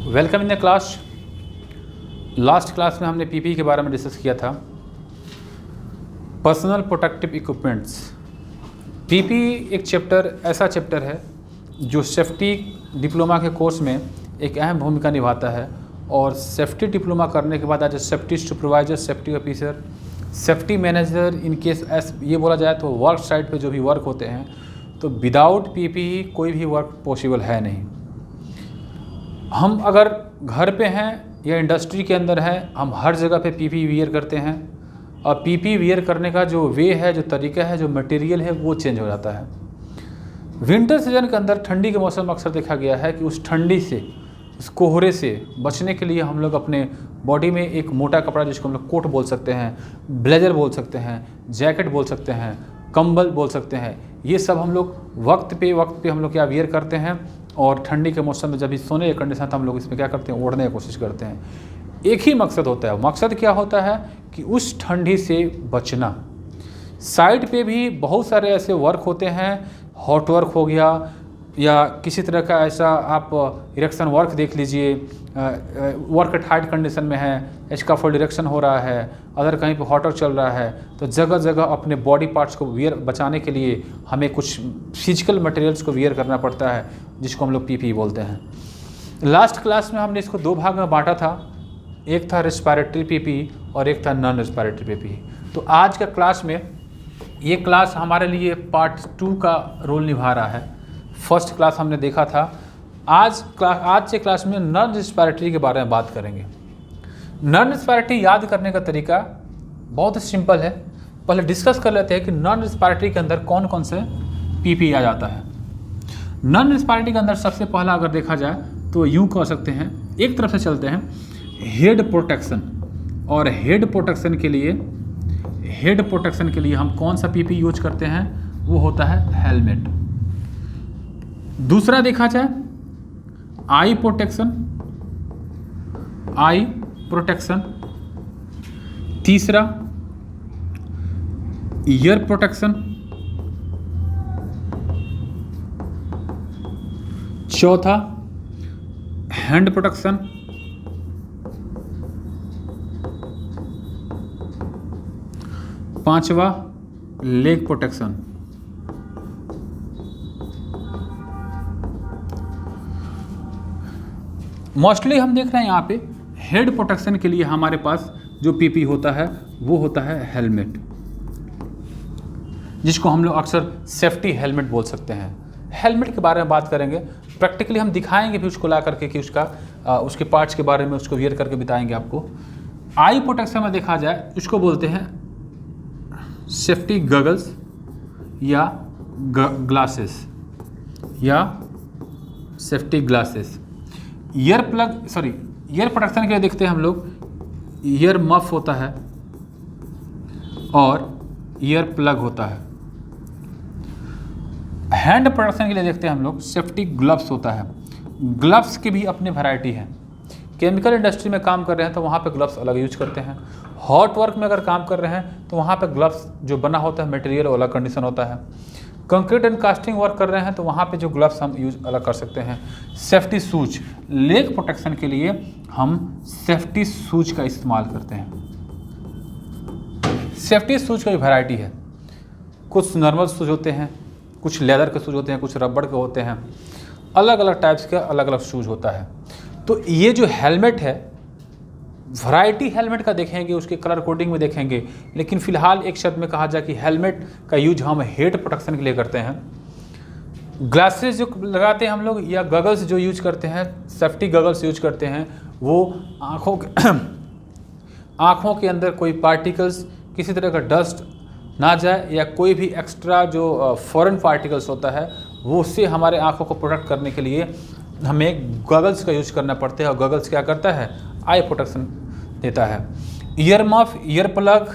Welcome in the class. Last class में हमने PP के बारे में डिस्कस किया था, पर्सनल प्रोटेक्टिव इक्विपमेंट्स। पीपी एक चैप्टर ऐसा चैप्टर है जो सेफ्टी डिप्लोमा के कोर्स में एक अहम भूमिका निभाता है और सेफ्टी डिप्लोमा करने के बाद as a safety supervisor, safety officer, safety manager, in case ये बोला जाए तो वर्क साइट पे जो भी वर्क होते हैं, तो विदाउट पीपी कोई भी वर्क पॉसिबल है नहीं। हम अगर घर पे हैं या इंडस्ट्री के अंदर हैं, हम हर जगह पे पीपी वियर करते हैं और पीपी वियर करने का जो वे है, जो तरीका है, जो मटेरियल है, वो चेंज हो जाता है। विंटर सीजन के अंदर ठंडी के मौसम में अक्सर देखा गया है कि उस ठंडी से, उस कोहरे से बचने के लिए हम लोग अपने बॉडी में एक मोटा कपड़ा, जिसको हम लोग कोट बोल सकते हैं, ब्लेजर बोल सकते हैं, जैकेट बोल सकते हैं, कंबल बोल सकते हैं, ये सब हम लोग वक्त पे हम लोग क्या वियर करते हैं। और ठंडी के मौसम में जब भी सोने की कंडीशन था, हम लोग इसमें क्या करते हैं, ओढ़ने की कोशिश करते हैं। एक ही मकसद होता है, मकसद क्या होता है कि उस ठंडी से बचना। साइड पे भी बहुत सारे ऐसे वर्क होते हैं, हॉट वर्क हो गया या किसी तरह का ऐसा आप इरेक्शन वर्क देख लीजिए, वर्क टाइट कंडीशन में है, इसका फुल डिरेक्शन हो रहा है, अगर कहीं पे हॉटर चल रहा है, तो जगह जगह अपने बॉडी पार्ट्स को वियर बचाने के लिए हमें कुछ फिजिकल मटेरियल्स को वियर करना पड़ता है, जिसको हम लोग पीपी बोलते हैं। लास्ट क्लास में हमने इसको दो भाग में बांटा था, एक था रेस्पिरेटरी पीपी और एक था नॉन रेस्पिरेटरी पीपी। तो आज का क्लास में ये क्लास हमारे लिए पार्ट 2 का रोल निभा रहा है। फर्स्ट क्लास हमने देखा था, आज के क्लास में नॉन रेस्पिरेटरी के बारे में बात करेंगे। नॉन रेस्पिरेटरी याद करने का तरीका बहुत सिंपल है। पहले डिस्कस कर लेते हैं कि नॉन रेस्पिरेटरी के अंदर कौन कौन से पीपी आ जाता है। नॉन रेस्पिरेटरी के अंदर सबसे पहला अगर देखा जाए तो यूँ कह सकते हैं, एक तरफ से चलते हैं, हेड प्रोटेक्शन। और हेड प्रोटेक्शन के लिए हम कौन सा पीपी यूज करते हैं, वो होता है हेलमेट। दूसरा देखा जाए आई प्रोटेक्शन। तीसरा ईयर प्रोटेक्शन। चौथा हैंड प्रोटेक्शन। पांचवा लेग प्रोटेक्शन। मोस्टली हम देख रहे हैं यहाँ पे हेड प्रोटेक्शन के लिए हमारे पास जो पीपी होता है वो होता है हेलमेट, जिसको हम लोग अक्सर सेफ्टी हेलमेट बोल सकते हैं। हेलमेट के बारे में बात करेंगे, प्रैक्टिकली हम दिखाएंगे भी उसको ला करके कि उसके पार्ट्स के बारे में उसको वियर करके बताएंगे आपको। आई प्रोटेक्शन में देखा जाए, उसको बोलते हैं सेफ्टी गगल्स या ग्लासेस या सेफ्टी ग्लासेस। ईयर प्रोटेक्शन के लिए देखते हैं हम लोग, ईयर मफ होता है और ईयर प्लग होता है। हैंड प्रोटेक्शन के लिए देखते हैं हम लोग, सेफ्टी ग्लव्स होता है। ग्लव्स की भी अपनी वैरायटी है। केमिकल इंडस्ट्री में काम कर रहे हैं तो वहाँ पे ग्लव्स अलग यूज करते हैं। हॉट वर्क में अगर काम कर रहे हैं तो वहाँ पे ग्लव्स जो बना होता है मटेरियल अलग कंडीशन होता है। कंक्रीट एंड कास्टिंग वर्क कर रहे हैं तो वहाँ पे जो ग्लव्स हम यूज अलग कर सकते हैं। सेफ्टी शूज, लेग प्रोटेक्शन के लिए हम सेफ्टी शूज का इस्तेमाल करते हैं। सेफ्टी शूज का भी वैरायटी है, कुछ नॉर्मल शूज होते हैं, कुछ लेदर के शूज होते हैं, कुछ रबड़ के होते हैं, अलग अलग टाइप्स के अलग अलग शूज होता है। तो ये जो हेलमेट है, वैरायटी हेलमेट का देखेंगे, उसके कलर कोडिंग में देखेंगे, लेकिन फिलहाल एक शब्द में कहा जाए कि हेलमेट का यूज हम हेड प्रोटेक्शन के लिए करते हैं। ग्लासेस जो लगाते हैं हम लोग या गगल्स जो यूज करते हैं, सेफ्टी गगल्स यूज करते हैं, वो आँखों के अंदर कोई पार्टिकल्स, किसी तरह का डस्ट ना जाए या कोई भी एक्स्ट्रा जो फॉरेन पार्टिकल्स होता है वो उससे हमारे आँखों को प्रोटेक्ट करने के लिए हमें गगल्स का यूज करना पड़ता है। और गगल्स क्या करता है, आई प्रोटेक्शन देता है। Year muff, ear plug,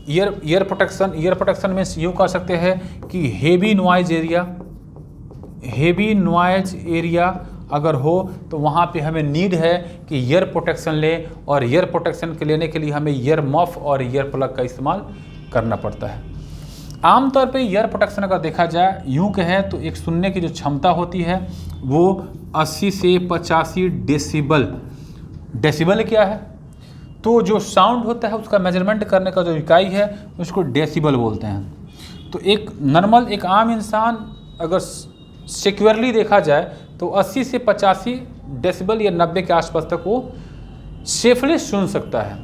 year protection में यूँ कह सकते हैं कि हेवी नॉइज एरिया अगर हो तो वहाँ पे हमें नीड है कि ईयर प्रोटेक्शन लें, और ईयर प्रोटेक्शन के लेने के लिए हमें ईयर मफ और ईयर प्लग का इस्तेमाल करना पड़ता है। आमतौर पे ईयर प्रोटेक्शन अगर देखा जाए यूँ कहें तो एक सुनने की जो क्षमता होती है वो 80 से 85 डेसिबल। डेसिबल क्या है? तो जो साउंड होता है उसका मेजरमेंट करने का जो इकाई है उसको डेसिबल बोलते हैं। तो एक नॉर्मल एक आम इंसान अगर सिक्योरली देखा जाए तो 80 से 85 डेसिबल या 90 के आसपास तक वो सेफली सुन सकता है।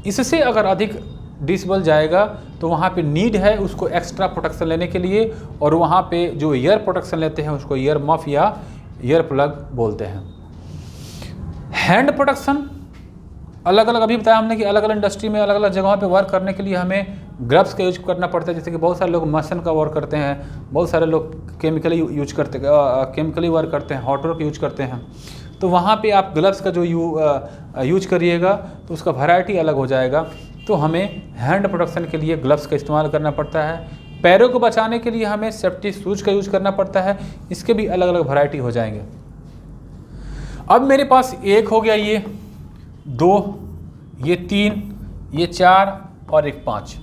इससे अगर अधिक डेसिबल जाएगा तो वहाँ पे नीड है उसको एक्स्ट्रा प्रोटेक्शन लेने के लिए, और वहाँ पे जो ईयर प्रोटेक्शन लेते हैं उसको ईयर मफ या ईयर प्लग बोलते हैं। हैंड प्रोटेक्शन अलग अलग, अभी बताया हमने कि अलग अलग इंडस्ट्री में अलग अलग जगहों पे वर्क करने के लिए हमें ग्लव्स का यूज करना पड़ता है। जैसे कि बहुत सारे लोग मशीन का वर्क करते हैं, बहुत सारे लोग केमिकली वर्क करते हैं, हॉट वर्क यूज करते हैं। तो वहाँ पे आप ग्लव्स का जो यूज करिएगा तो उसका वैरायटी अलग हो जाएगा। तो हमें हैंड प्रोटेक्शन के लिए ग्लव्स का इस्तेमाल करना पड़ता है। पैरों को बचाने के लिए हमें सेफ्टी शूज का यूज करना पड़ता है। इसके भी अलग अलग वैरायटी हो जाएंगे। अब मेरे पास एक हो गया, ये 2, ये 3, ये 4 और एक 5।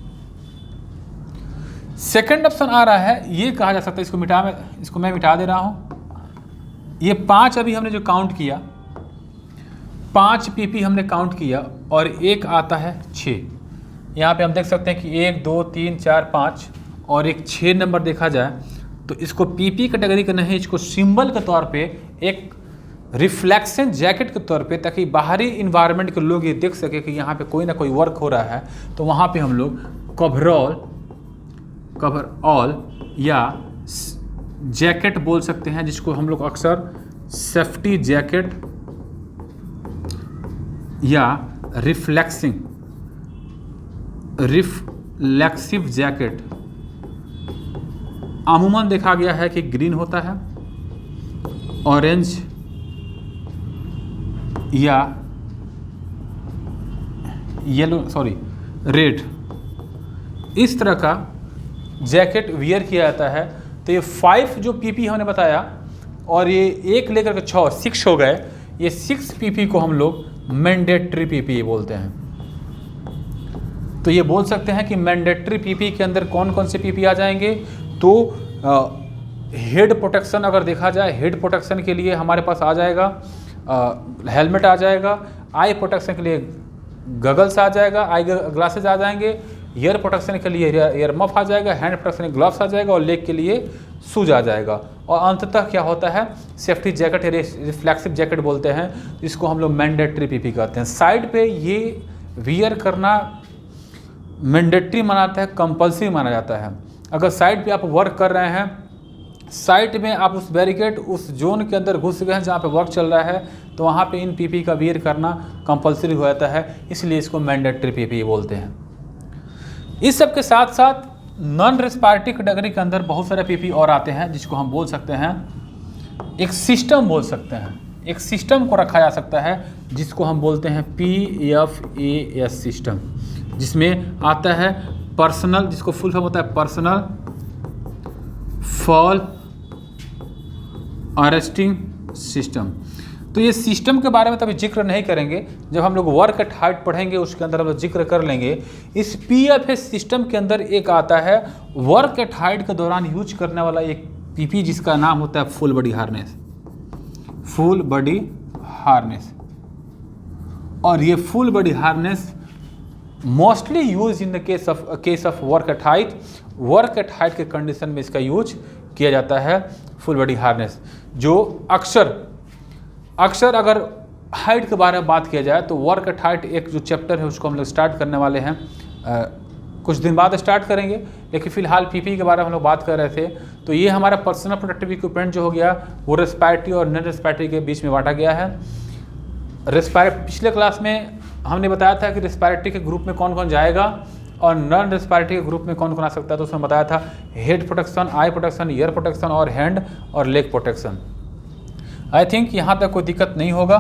सेकंड ऑप्शन आ रहा है, ये कहा जा सकता है, इसको मैं मिटा दे रहा हूँ। ये 5 अभी हमने जो काउंट किया, 5 पीपी हमने काउंट किया और एक आता है 6। यहाँ पे हम देख सकते हैं कि 1 2 3 4 5 और एक 6 नंबर देखा जाए तो इसको पीपी कैटेगरी का नहीं, इसको सिंबल के तौर पे, एक रिफ्लेक्शन जैकेट के तौर पे, ताकि बाहरी इन्वायरमेंट के लोग ये देख सके कि यहाँ पे कोई ना कोई वर्क हो रहा है। तो वहाँ पे हम लोग कवरऑल या जैकेट बोल सकते हैं, जिसको हम लोग अक्सर सेफ्टी जैकेट या रिफ्लेक्सिव जैकेट अमूमन देखा गया है कि ग्रीन होता है, ऑरेंज या रेड, इस तरह का जैकेट वियर किया जाता है। तो ये 5 जो पीपी हमने बताया और ये 1 लेकर के 6 हो गए। ये 6 पीपी को हम लोग मैंडेटरी पीपी बोलते हैं। तो ये बोल सकते हैं कि मैंडेटरी पीपी के अंदर कौन कौन से पीपी आ जाएंगे। तो हेड प्रोटेक्शन अगर देखा जाए, हेड प्रोटेक्शन के लिए हमारे पास आ जाएगा हेलमेट आ जाएगा, आई प्रोटेक्शन के लिए गगल्स आ जाएगा, आई ग्लासेस आ जाएंगे, ईयर प्रोटेक्शन के लिए ईयर मफ आ जाएगा, हैंड प्रोटेक्शन के ग्लव्स आ जाएगा और लेग के लिए शूज आ जाएगा। और अंततः क्या होता है, सेफ्टी जैकेट या रिफ्लेक्सिव जैकेट बोलते हैं, जिसको हम लोग मैंडेटरी पीपी कहते हैं। साइड पे ये वियर करना मैंडेटरी माना जाता है, कंपल्सरी माना जाता है। अगर साइड पे आप वर्क कर रहे हैं, साइड में आप उस बैरिकेड उस जोन के अंदर घुस गए हैं जहाँ पे वर्क चल रहा है, तो वहाँ पे इन पीपी का वियर करना कंपल्सरी हो जाता है, इसलिए इसको मैंडेटरी पीपी बोलते हैं। इस सब के साथ साथ नॉन रेस्पिरेटरी कैटेगरी के अंदर बहुत सारे पीपी और आते हैं, जिसको हम बोल सकते हैं एक सिस्टम बोल सकते हैं। एक सिस्टम को रखा जा सकता है जिसको हम बोलते हैं PFAS सिस्टम, जिसमें आता है पर्सनल, जिसको फुल फॉर्म होता है पर्सनल फॉल अरेस्टिंग सिस्टम। तो ये सिस्टम के बारे में तभी जिक्र नहीं करेंगे, जब हम लोग वर्क एट हाइट पढ़ेंगे उसके अंदर हम लोग जिक्र कर लेंगे। इस PFAS सिस्टम के अंदर एक आता है वर्क एट हाइट के दौरान यूज करने वाला एक पीपी, जिसका नाम होता है full body harness. Full body harness, और ये full body harness mostly use in the case of work at height. Work at height के कंडीशन में इसका यूज किया जाता है फुल बॉडी हार्नेस, जो अक्सर अगर हाइट के बारे में बात किया जाए तो वर्क एट हाइट एक जो चैप्टर है उसको हम लोग स्टार्ट करने वाले हैं, कुछ दिन बाद स्टार्ट करेंगे। लेकिन फिलहाल पीपी के बारे में हम लोग बात कर रहे थे। तो ये हमारा पर्सनल प्रोटेक्टिव इक्विपमेंट जो हो गया वो रेस्पिरेटरी और नॉन रेस्पिरेटरी के बीच में बांटा गया है। पिछले क्लास में हमने बताया था कि रेस्पिरेटरी के ग्रुप में कौन कौन जाएगा और नॉन रेस्पिरेटरी के ग्रुप में कौन कौन आ सकता है। तो उसमें बताया था हेड प्रोटेक्शन, आई प्रोटेक्शन, ईयर प्रोटेक्शन और हैंड और लेग प्रोटेक्शन। आई थिंक यहाँ तक कोई दिक्कत नहीं होगा।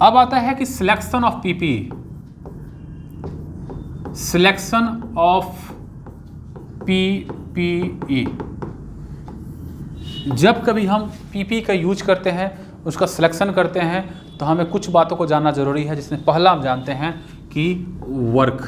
अब आता है कि selection of PP, selection of PPE। जब कभी हम पीपी का यूज करते हैं, उसका सिलेक्शन करते हैं, तो हमें कुछ बातों को जानना ज़रूरी है, जिसमें पहला हम जानते हैं कि वर्क,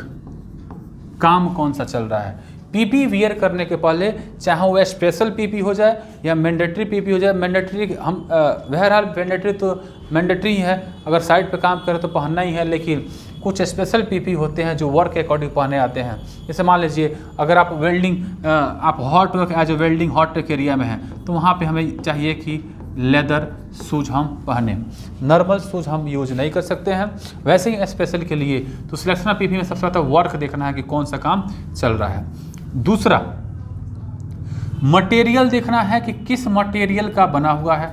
काम कौन सा चल रहा है। पीपी वियर करने के पहले, चाहे वह स्पेशल पीपी हो जाए या मैंडेटरी पीपी हो जाए, मैंडेटरी हम बहरहाल मैंडेटरी तो मैंडेटरी ही है, अगर साइड पे काम करें तो पहनना ही है, लेकिन कुछ स्पेशल पीपी होते हैं जो वर्क के अकॉर्डिंग पहने आते हैं। जैसे मान लीजिए अगर आप वेल्डिंग, आप hot work as a welding hot work area में हैं, तो वहाँ पे हमें चाहिए कि लेदर शूज हम पहने, नॉर्मल शूज हम यूज नहीं कर सकते हैं। वैसे ही स्पेशल के लिए तो सिलेक्शन ऑफ पीपी में सबसे ज़्यादा वर्क देखना है कि कौन सा काम चल रहा है। दूसरा, मटेरियल देखना है कि किस मटेरियल का बना हुआ है।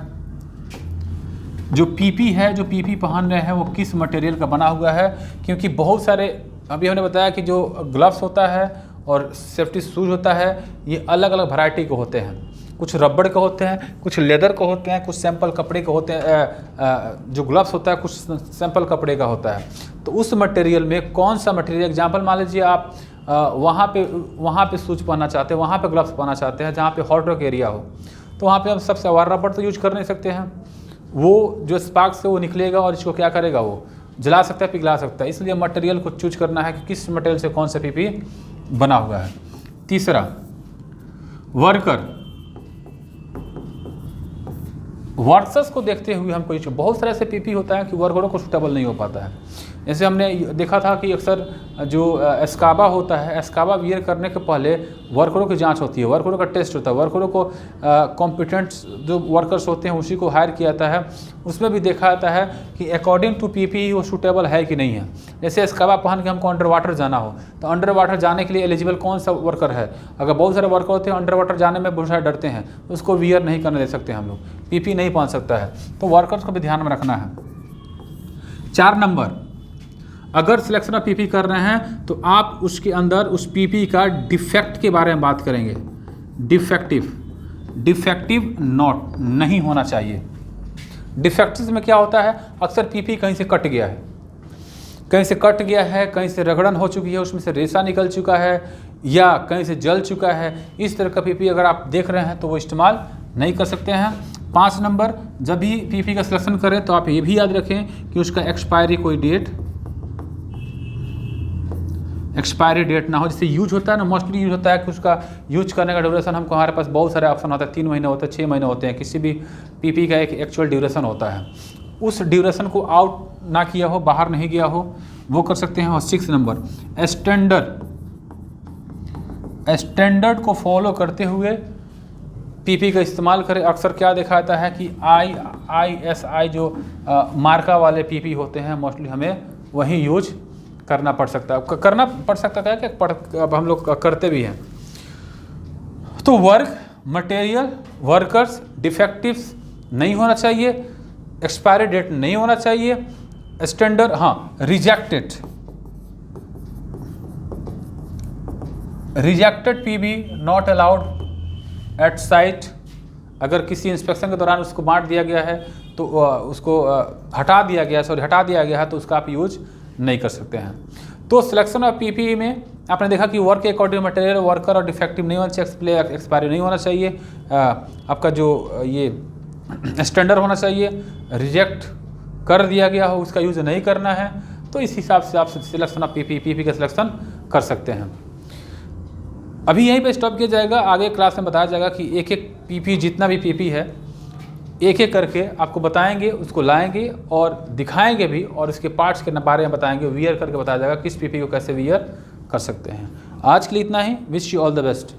जो पीपी है, जो पीपी पहन रहे हैं, वो किस मटेरियल का बना हुआ है, क्योंकि बहुत सारे, अभी हमने बताया कि जो ग्लव्स होता है और सेफ्टी शूज होता है, ये अलग अलग वैरायटी के होते हैं। कुछ रबड़ के होते हैं, कुछ लेदर के होते हैं, कुछ सैंपल कपड़े के होते हैं। जो ग्लव्स होता है कुछ सैंपल कपड़े का होता है। तो उस मटेरियल में कौन सा मटेरियल, एग्जांपल मान लीजिए आप वहाँ पे शूज पहनना चाहते हैं, वहाँ पे ग्लव्स पहनना चाहते हैं जहाँ पे हॉट वर्क एरिया हो, तो वहाँ पे हम सबसे वार रबड़ तो यूज कर नहीं सकते हैं, वो जो स्पार्क से वो निकलेगा और इसको क्या करेगा, वो जला सकता है, पिघला सकता है। इसलिए मटेरियल को चूज करना है कि किस मटेरियल से कौन सा पीपी बना हुआ है। तीसरा, वर्कर्स को देखते हुए हमको, बहुत सारे ऐसे पीपी होता है कि वर्करों को सूटेबल नहीं हो पाता है। जैसे हमने देखा था कि अक्सर जो एस्काबा होता है, एस्काबा वियर करने के पहले वर्करों की जांच होती है, वर्करों का टेस्ट होता है, वर्करों को कॉम्पिटेंट जो वर्कर्स होते हैं उसी को हायर किया जाता है। उसमें भी देखा जाता है कि अकॉर्डिंग टू पीपी वो सूटेबल है कि नहीं है। जैसे एस्काबा पहन के हमको अंडर वाटर जाना हो, तो अंडर वाटर जाने के लिए एलिजिबल कौन सा वर्कर है। अगर बहुत सारे वर्कर होते हैं अंडर वाटर जाने में बहुत सारे डरते हैं, उसको वियर नहीं करने दे सकते हम लोग, पीपी नहीं पहन सकता है। तो वर्कर्स को भी ध्यान में रखना है। 4 नंबर, अगर सिलेक्शन ऑफ पीपी कर रहे हैं तो आप उसके अंदर उस पीपी का डिफेक्ट के बारे में बात करेंगे। डिफेक्टिव नॉट नहीं होना चाहिए। डिफेक्टिव में क्या होता है, अक्सर पीपी कहीं से कट गया है, कहीं से रगड़न हो चुकी है, उसमें से रेशा निकल चुका है, या कहीं से जल चुका है। इस तरह का पीपी अगर आप देख रहे हैं तो वो इस्तेमाल नहीं कर सकते हैं। 5 नंबर, जब भी पीपी का सिलेक्शन करें तो आप ये भी याद रखें कि उसका एक्सपायरी डेट ना हो। जैसे यूज होता है ना, मोस्टली यूज होता है कि उसका यूज करने का ड्यूरेशन हमको, हमारे पास बहुत सारे ऑप्शन होता है, 3 महीने होते हैं, 6 महीने होते हैं, किसी भी पीपी का एक एक्चुअल ड्यूरेशन होता है। उस ड्यूरेशन को आउट ना किया हो, बाहर नहीं गया हो, वो कर सकते हैं। और 6 नंबर, स्टैंडर्ड को फॉलो करते हुए पीपी का इस्तेमाल करें। अक्सर क्या देखा जाता है कि ISI जो मार्का वाले पीपी होते हैं, मोस्टली हमें वही यूज करना पड़ सकता है। कि अब हम लोग करते भी हैं। तो वर्क, मटेरियल, वर्कर्स, डिफेक्टिव्स नहीं होना चाहिए, एक्सपायरी डेट नहीं होना चाहिए, स्टैंडर्ड, हाँ, rejected PB not allowed at site. अगर किसी इंस्पेक्शन के दौरान उसको बांट दिया गया है तो उसको हटा दिया गया है तो उसका आप यूज नहीं कर सकते हैं। तो सिलेक्शन ऑफ पीपी में आपने देखा कि वर्क के अकॉर्डिंग मटेरियल, वर्कर और डिफेक्टिव नहीं होना चाहिए, एक्सपायरी नहीं होना चाहिए, आपका जो ये स्टैंडर्ड होना चाहिए, रिजेक्ट कर दिया गया हो उसका यूज़ नहीं करना है। तो इस हिसाब से आप सिलेक्शन ऑफ पीपी का सिलेक्शन कर सकते हैं। अभी यहीं पे स्टॉप किया जाएगा, आगे क्लास में बताया जाएगा कि एक एक पीपी, जितना भी पीपी है, एक एक करके आपको बताएंगे, उसको लाएंगे और दिखाएंगे भी, और इसके पार्ट्स के बारे में बताएंगे, वियर करके बताया जाएगा किस पीपी को कैसे वियर कर सकते हैं। आज के लिए इतना ही। Wish you all the best.